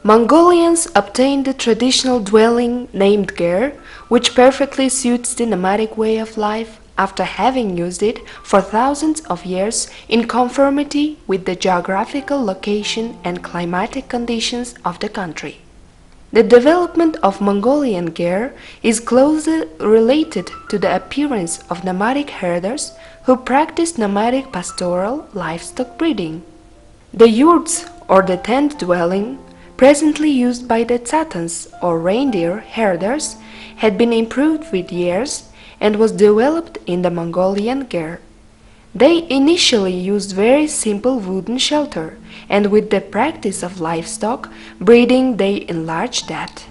Mongolians obtained the traditional dwelling named ger, which perfectly suits the nomadic way of life after having used it for thousands of years in conformity with the geographical location and climatic conditions of the country. The development of Mongolian ger is closely related to the appearance of nomadic herders who practiced nomadic pastoral livestock breeding. The yurts, or the tent dwelling, presently used by the Tsatans or reindeer herders, had been improved with years and was developed in the Mongolian ger. They initially used very simple wooden shelter, and with the practice of livestock breeding they enlarged that.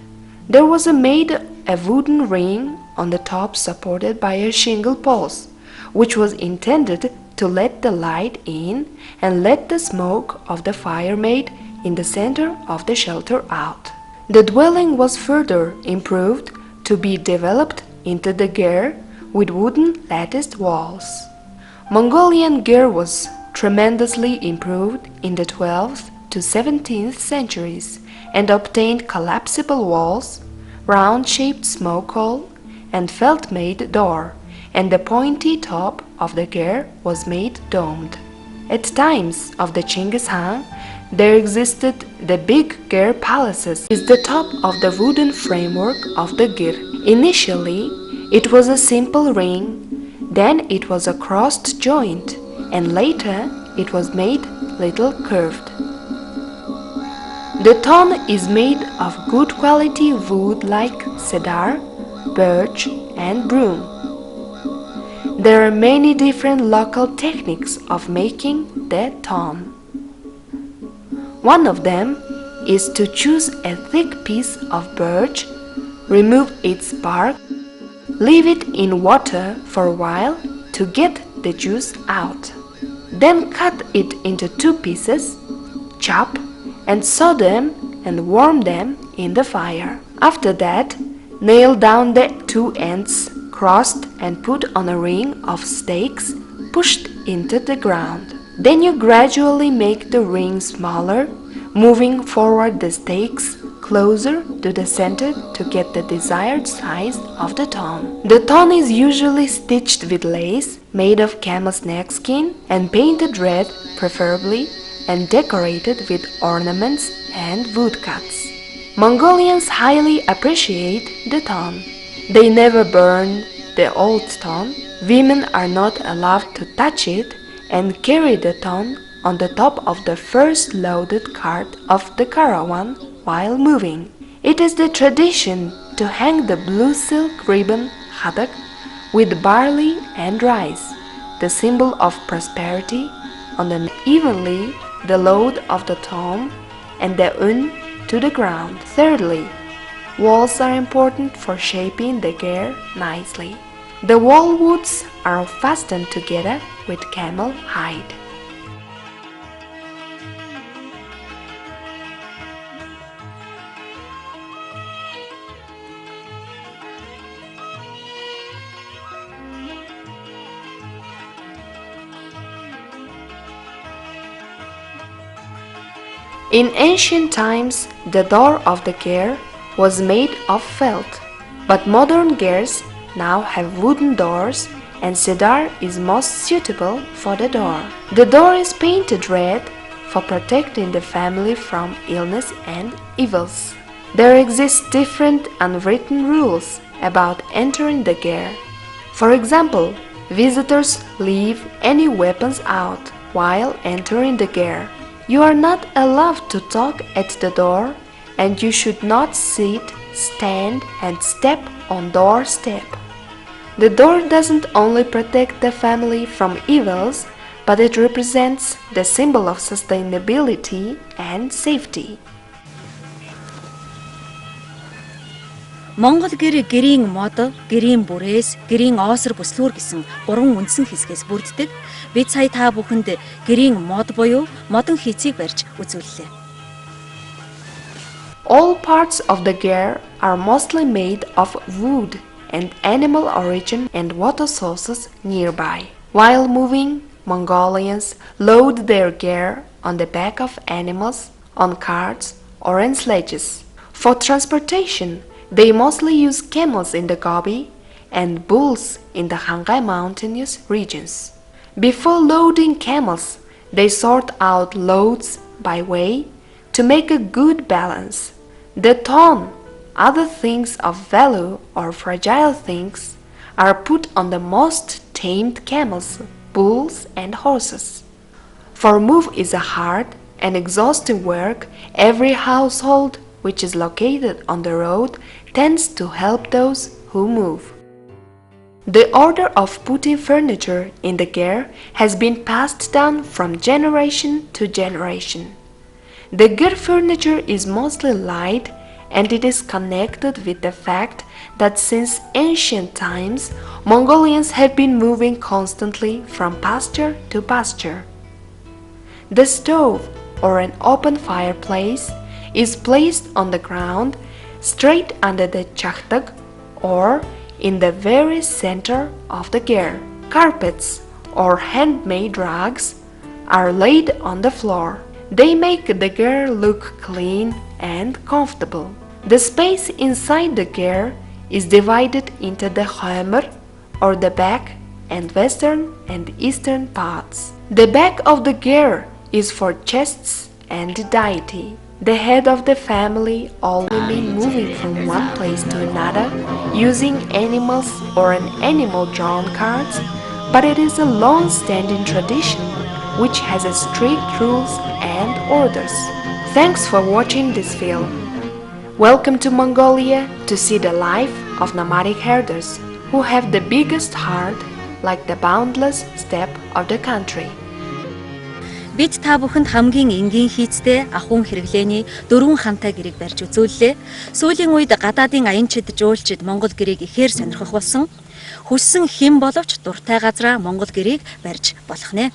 There was made a wooden ring on the top supported by a shingle poles, which was intended to let the light in and let the smoke of the fire made in the center of the shelter out. The dwelling was further improved to be developed into the ger with wooden latticed walls. Mongolian ger was tremendously improved in the 12th to 17th centuries and obtained collapsible walls, round-shaped smoke hole, and felt-made door, and the pointy top of the ger was made domed. At times of the Chinggis Khan, there existed the big ger palaces is the top of the wooden framework of the ger. Initially, it was a simple ring, then it was a crossed joint, and later it was made little curved. The ton is made of good quality wood like cedar, birch, and broom. There are many different local techniques of making the ton. One of them is to choose a thick piece of birch, remove its bark, leave it in water for a while to get the juice out. Then cut it into 2 pieces, chop and saw them and warm them in the fire. After that, nail down the 2 ends, crossed and put on a ring of stakes pushed into the ground. Then you gradually make the ring smaller, moving forward the stakes closer to the center to get the desired size of the ton. The ton is usually stitched with lace made of camel's neck skin and painted red preferably, and decorated with ornaments and woodcuts. Mongolians highly appreciate the ton. They never burn the old ton. Women are not allowed to touch it and carry the ton on the top of the first loaded cart of the caravan while moving. It is the tradition to hang the blue silk ribbon hadak with barley and rice, the symbol of prosperity, on the evenly the load of the ton and the un to the ground. Thirdly, walls are important for shaping the ger nicely. The wall woods are fastened together with camel hide. In ancient times, the door of the ger was made of felt, but modern gers now have wooden doors and cedar is most suitable for the door. The door is painted red for protecting the family from illness and evils. There exist different unwritten rules about entering the ger. For example, visitors leave any weapons out while entering the ger. You are not allowed to talk at the door, and you should not sit, stand, and step on doorstep. The door doesn't only protect the family from evils, but it represents the symbol of sustainability and safety. Монгол гэрийн мод, гэрийн бүрээс, гэрийн оосор бүслүүр гэсэн 3 үндсэн хэсгээс бүрддэг. Бид сая та бүхэнд гэрийн мод буюу модон хийцийг барьж үзүүллээ. All parts of the ger are mostly made of wood and animal origin and water sources nearby. While moving, Mongolians load their ger on the back of animals, on carts, or in sledges. For transportation, they mostly use camels in the Gobi and bulls in the Khangai mountainous regions. Before loading camels, they sort out loads by weight to make a good balance. The ton, other things of value or fragile things, are put on the most tamed camels, bulls, and horses. For move is a hard and exhausting work. Every household which is located on the road tends to help those who move. The order of putting furniture in the ger has been passed down from generation to generation. The ger furniture is mostly light, and it is connected with the fact that since ancient times, Mongolians have been moving constantly from pasture to pasture. The stove, or an open fireplace, is placed on the ground straight under the chahtag, or in the very center of the ger. Carpets, or handmade rugs, are laid on the floor. They make the ger look clean and comfortable. The space inside the ger is divided into the Hömer, or the back, and western and eastern parts. The back of the ger is for chests and deity. The head of the family all women moving from one place to another using animals or an animal-drawn carts, but it is a long-standing tradition which has a strict rules and orders. Thanks for watching this film. Welcome to Mongolia to see the life of nomadic herders who have the biggest heart like the boundless steppe of the country. Бид та бүхэнд хамгийн энгийн хийцтэй ахуйн хэрэглээний 4 хамтай гэрийг барьж үзүүллээ. Сүүлийн үед гадаадын аянчид жуулчид Монгол гэрээг ихээр сонирхох болсон. Хүссэн хэн боловч дуртай газраа Монгол гэрээг барьж болох нэ.